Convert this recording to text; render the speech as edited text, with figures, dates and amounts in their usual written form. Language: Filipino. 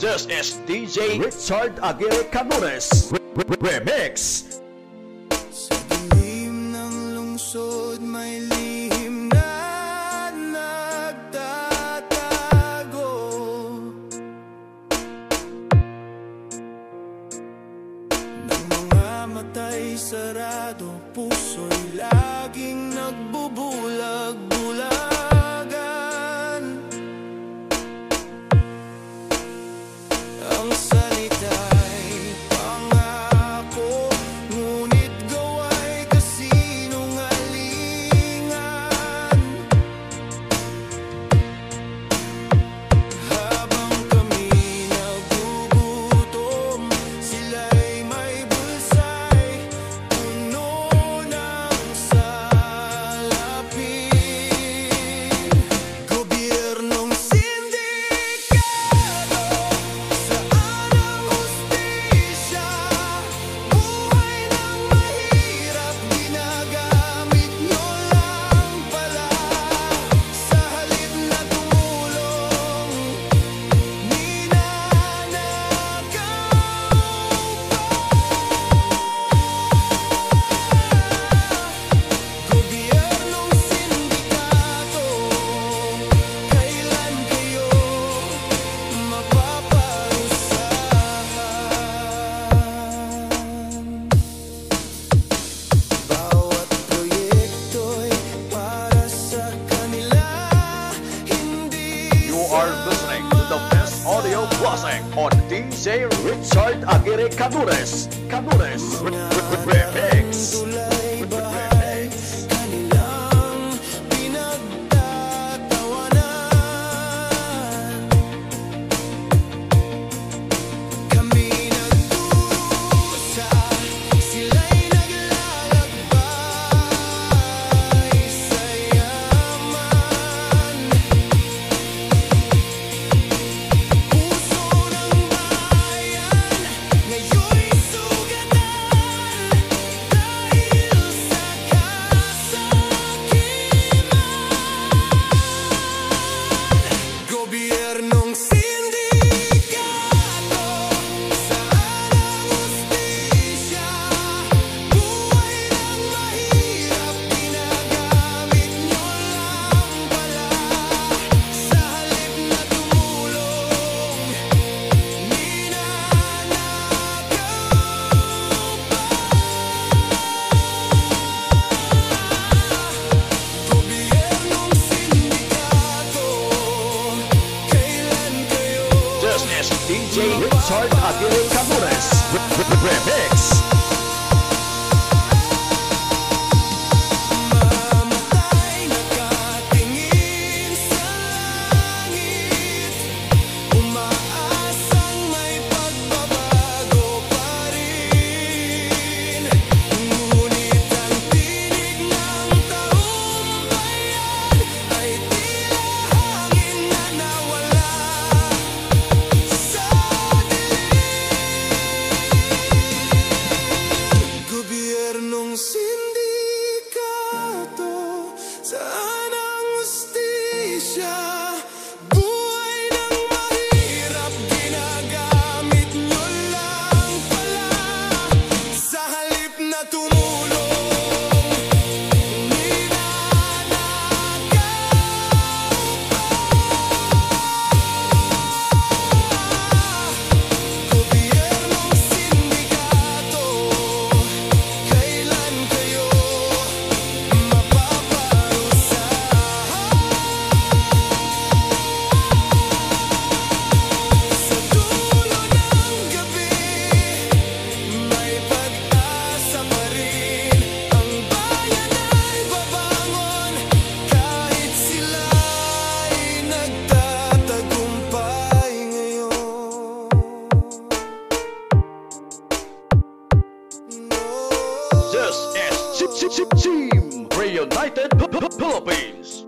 This is DJ Richard Aguirre Canores Remix. Sa dilim ng lungsod may lihim na nagtatago. Ng mga matay sarado, puso'y laging nagbubulag-bulagan. Ang salita'y pangako, ngunit gawa'y kasinungalingan. Habang kami nagugutom, sila'y may bulsay, puno ng salapin. Gobyernong sindikato, saan ang hustisya? Buhay ng mahirap, ginagamit nyo lang pala. Sa halip na tumulong, ninanakaw pa. Gobyernong sindikato, kailan kayo mapaparusahan? Bawat proyekto'y para sa kanila, hindi You are listening to the best audio classic on DJ Richard Aguirre Canores Remix. tulay bahay, kanilang pinagtatawanan. Kami nagdurusa, sila'y naglalakbay sa yaman. Puso ng bayan, ngayon'y sugatan dahil sa kasakiman. Gobyernong sindikato, saan ang hustisya? Buhay ng mahirap, ginagamit nyo lang pala. Sa halip na tumulong, ninanakaw pa. Gobyernong sindikato, kailan kayo This is DJ Richard Aguirre Canores Remix. mamatay nakatingin sa langit? Umaasang may pagbabago pa rin. Ngunit ang tinig ng taumbayan ay tila hangin na nawala sa dilim. Gobyernong sindikato, saan ang hustisya? Buhay ng mahirap, ginagamit nyo lang pala. Sa halip na tumulong, ninanakaw pa. Gobyernong sindikato, kailan kayo mapaparusahan? Sa dulo ng gabi, may pag-asa pa rin. Ang bayan ay babangon, kahit sila'y nagtatagumpay ngayon. This is Team Reunited Philippines.